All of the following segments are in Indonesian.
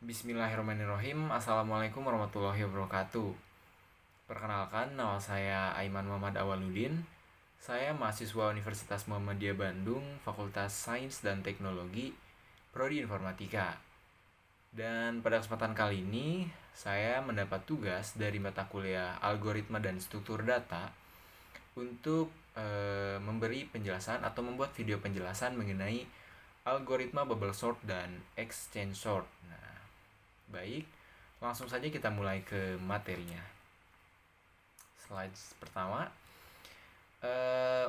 Bismillahirrahmanirrahim. Assalamualaikum warahmatullahi wabarakatuh. Perkenalkan, nama saya Aiman Muhammad Awaludin. Saya mahasiswa Universitas Muhammadiyah Bandung, Fakultas Sains dan Teknologi, Prodi Informatika. Dan pada kesempatan kali ini, saya mendapat tugas dari mata kuliah Algoritma dan Struktur Data untuk memberi penjelasan atau membuat video penjelasan mengenai algoritma bubble sort dan exchange sort. Nah, baik, langsung saja kita mulai ke materinya. Slide pertama.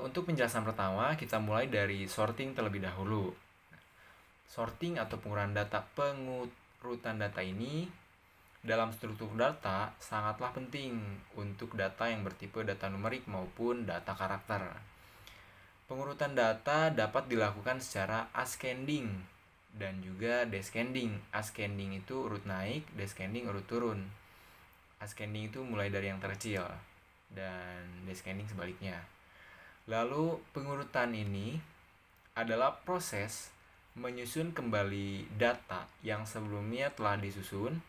Untuk penjelasan pertama, kita mulai dari sorting terlebih dahulu. Sorting atau pengurutan data ini dalam struktur data sangatlah penting untuk data yang bertipe data numerik maupun data karakter. Pengurutan data dapat dilakukan secara ascending dan juga descending. Ascending itu urut naik, descending urut turun. Ascending itu mulai dari yang terkecil dan descending sebaliknya. Lalu pengurutan ini adalah proses menyusun kembali data yang sebelumnya telah disusun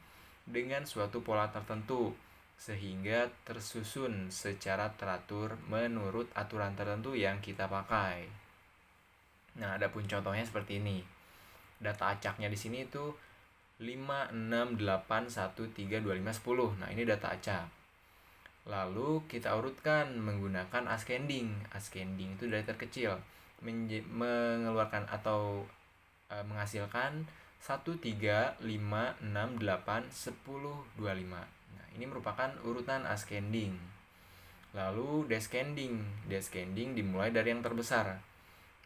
dengan suatu pola tertentu sehingga tersusun secara teratur menurut aturan tertentu yang kita pakai. Nah, adapun contohnya seperti ini. Data acaknya di sini itu 5, 6, 8, 1, 3, 2, 5, 10. Nah, ini data acak. Lalu kita urutkan menggunakan ascending. Ascending itu dari terkecil mengeluarkan atau menghasilkan 1, 3, 5, 6, 8, 10, 25. Nah, ini merupakan urutan ascending. Lalu descending. Descending dimulai dari yang terbesar,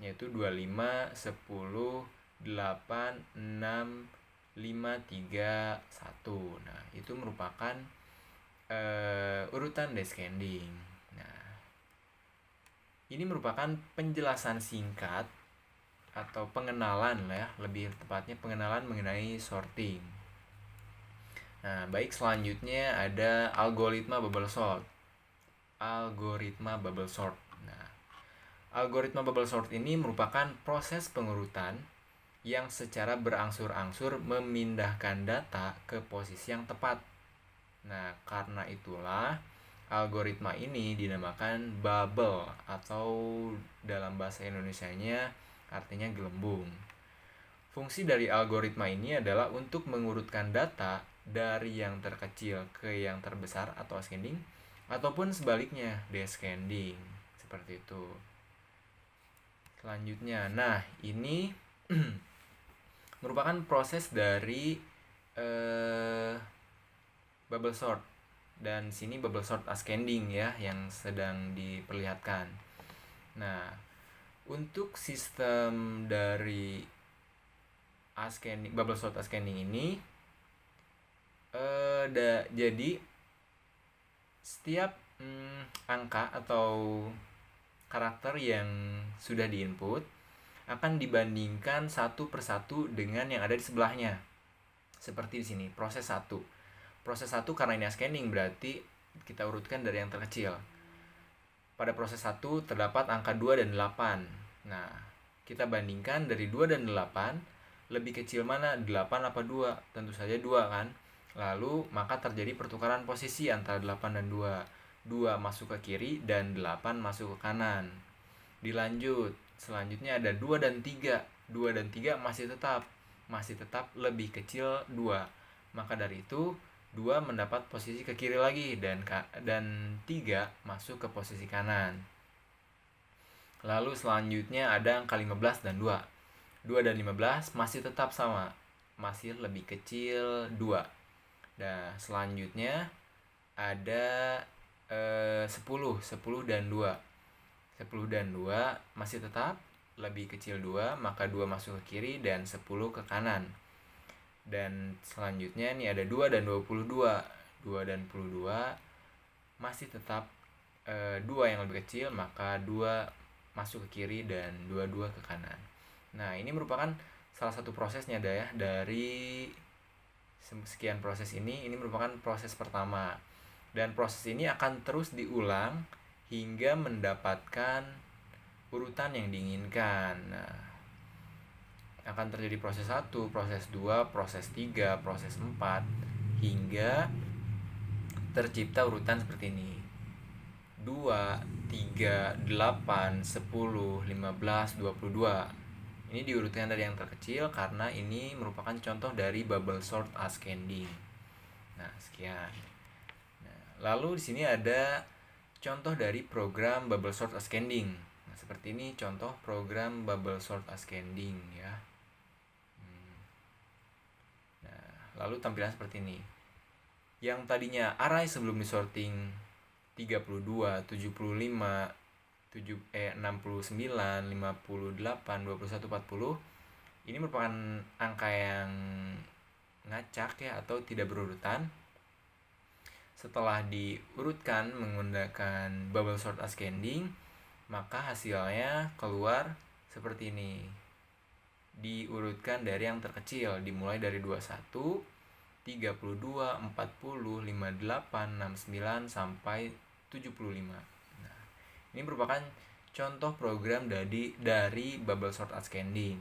yaitu 25, 10, 8, 6, 5, 3, 1. Nah, itu merupakan urutan descending. Nah, ini merupakan penjelasan singkat atau pengenalan ya, lebih tepatnya pengenalan mengenai sorting. Nah, baik, selanjutnya ada algoritma bubble sort. Algoritma bubble sort. Nah, algoritma bubble sort ini merupakan proses pengurutan yang secara berangsur-angsur memindahkan data ke posisi yang tepat. Nah, karena itulah algoritma ini dinamakan bubble atau dalam bahasa Indonesianya artinya gelembung. Fungsi dari algoritma ini adalah untuk mengurutkan data dari yang terkecil ke yang terbesar atau ascending ataupun sebaliknya descending, seperti itu. Selanjutnya, nah ini merupakan proses dari bubble sort, dan sini bubble sort ascending ya yang sedang diperlihatkan. Nah, untuk sistem dari ascending bubble sort ascending ini jadi setiap angka atau karakter yang sudah diinput akan dibandingkan satu persatu dengan yang ada di sebelahnya. Seperti di sini, proses 1. Proses 1 karena ini ascending berarti kita urutkan dari yang terkecil. Pada proses 1 terdapat angka 2 dan 8. Nah, kita bandingkan dari 2 dan 8, lebih kecil mana, 8 apa 2? Tentu saja 2 kan. Lalu maka terjadi pertukaran posisi antara 8 dan 2. 2 masuk ke kiri dan 8 masuk ke kanan. Dilanjut, selanjutnya ada 2 dan 3. 2 dan 3 masih tetap lebih kecil 2. Maka dari itu 2 mendapat posisi ke kiri lagi dan 3 masuk ke posisi kanan. Lalu selanjutnya ada angka 15 dan 2. 2 dan 15 masih tetap sama, masih lebih kecil 2. Nah, selanjutnya ada 10 dan 2. 10 dan 2 masih tetap lebih kecil 2, maka 2 masuk ke kiri dan 10 ke kanan. Dan selanjutnya ini ada 2 dan 22. 2 dan 22 masih tetap 2 yang lebih kecil, maka 2 masuk ke kiri dan 22 ke kanan. Nah, ini merupakan salah satu prosesnya ya. Dari sekian proses ini merupakan proses pertama. Dan proses ini akan terus diulang hingga mendapatkan urutan yang diinginkan. Nah, akan terjadi proses 1, proses 2, proses 3, proses 4 hingga tercipta urutan seperti ini. 2, 3, 8, 10, 15, 22. Ini diurutkan dari yang terkecil karena ini merupakan contoh dari bubble sort ascending. Nah, sekian. Nah, lalu di sini ada contoh dari program bubble sort ascending. Nah, seperti ini contoh program bubble sort ascending ya. Nah, lalu tampilan seperti ini. Yang tadinya array sebelum disorting 32, 75, 69, 58, 21, 40 ini merupakan angka yang ngacak ya atau tidak berurutan. Setelah diurutkan menggunakan bubble sort ascending, maka hasilnya keluar seperti ini. Diurutkan dari yang terkecil, dimulai dari 21, 32, 40, 58, 69 sampai 75. Nah, ini merupakan contoh program dari bubble sort ascending.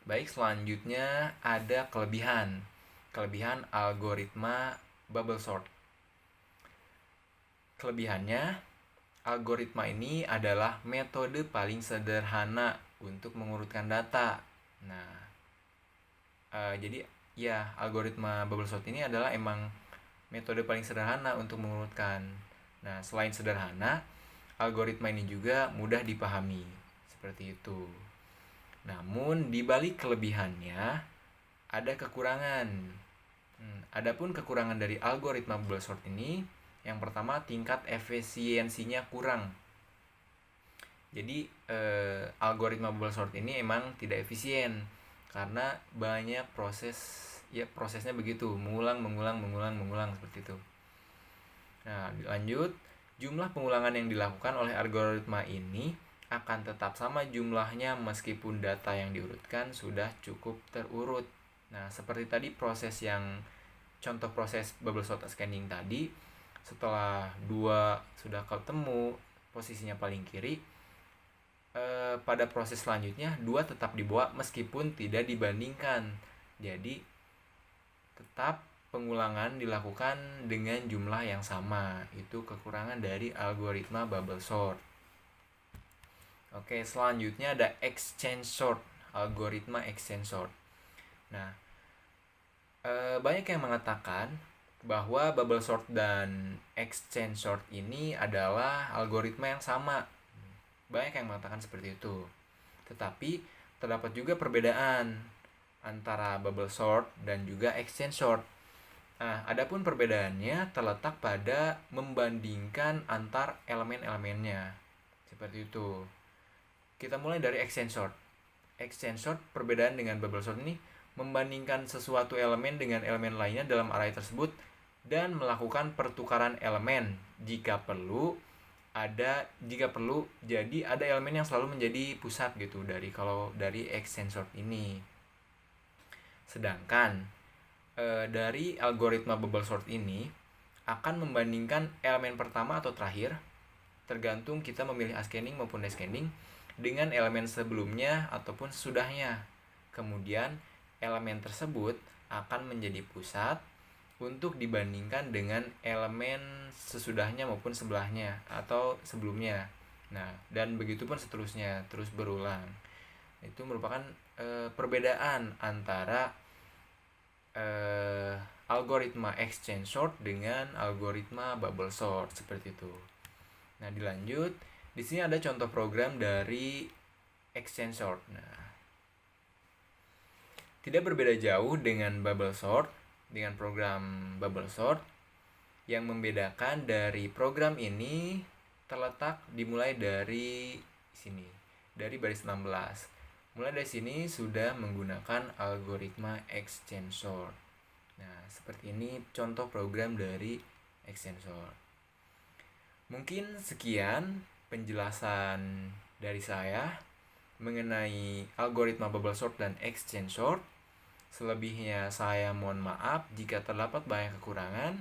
Baik, selanjutnya ada kelebihan algoritma bubble sort. Kelebihannya, algoritma ini adalah metode paling sederhana untuk mengurutkan data. Nah, jadi ya algoritma bubble sort ini adalah emang metode paling sederhana untuk mengurutkan. Nah, selain sederhana, algoritma ini juga mudah dipahami. Seperti itu. Namun, di balik kelebihannya, ada kekurangan. Adapun kekurangan dari algoritma bubble sort ini, yang pertama tingkat efisiensinya kurang. Jadi, algoritma bubble sort ini emang tidak efisien karena banyak prosesnya begitu, mengulang seperti itu. Nah, lanjut, jumlah pengulangan yang dilakukan oleh algoritma ini akan tetap sama jumlahnya meskipun data yang diurutkan sudah cukup terurut. Nah, seperti tadi contoh proses bubble sort ascending tadi, setelah 2 sudah ketemu posisinya paling kiri, pada proses selanjutnya 2 tetap dibawa meskipun tidak dibandingkan. Jadi tetap pengulangan dilakukan dengan jumlah yang sama. Itu kekurangan dari algoritma bubble sort. Oke, selanjutnya ada exchange sort, algoritma exchange sort. Nah, banyak yang mengatakan bahwa bubble sort dan exchange sort ini adalah algoritma yang sama. Banyak yang mengatakan seperti itu. Tetapi terdapat juga perbedaan antara bubble sort dan juga exchange sort. Nah, adapun perbedaannya terletak pada membandingkan antar elemen-elemennya. Seperti itu. Kita mulai dari exchange sort. Exchange sort, perbedaan dengan bubble sort ini membandingkan sesuatu elemen dengan elemen lainnya dalam array tersebut dan melakukan pertukaran elemen jika perlu. Jadi ada elemen yang selalu menjadi pusat gitu dari exchange sort ini. Sedangkan dari algoritma bubble sort ini akan membandingkan elemen pertama atau terakhir, tergantung kita memilih ascending maupun descending, dengan elemen sebelumnya ataupun sesudahnya. Kemudian elemen tersebut akan menjadi pusat untuk dibandingkan dengan elemen sesudahnya maupun sebelahnya atau sebelumnya. Nah, dan begitu pun seterusnya, terus berulang. Itu merupakan perbedaan antara algoritma exchange sort dengan algoritma bubble sort, seperti itu. Nah, dilanjut. Di sini ada contoh program dari exchange sort. Nah, tidak berbeda jauh dengan bubble sort, dengan program bubble sort. Yang membedakan dari program ini terletak dimulai dari sini, dari baris 16. Mulai dari sini sudah menggunakan algoritma exchange sort. Nah, seperti ini contoh program dari exchange sort. Mungkin sekian penjelasan dari saya mengenai algoritma bubble sort dan exchange sort. Selebihnya saya mohon maaf jika terdapat banyak kekurangan.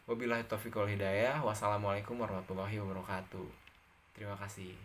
Wabillahi taufiq wal hidayah. Wassalamualaikum warahmatullahi wabarakatuh. Terima kasih.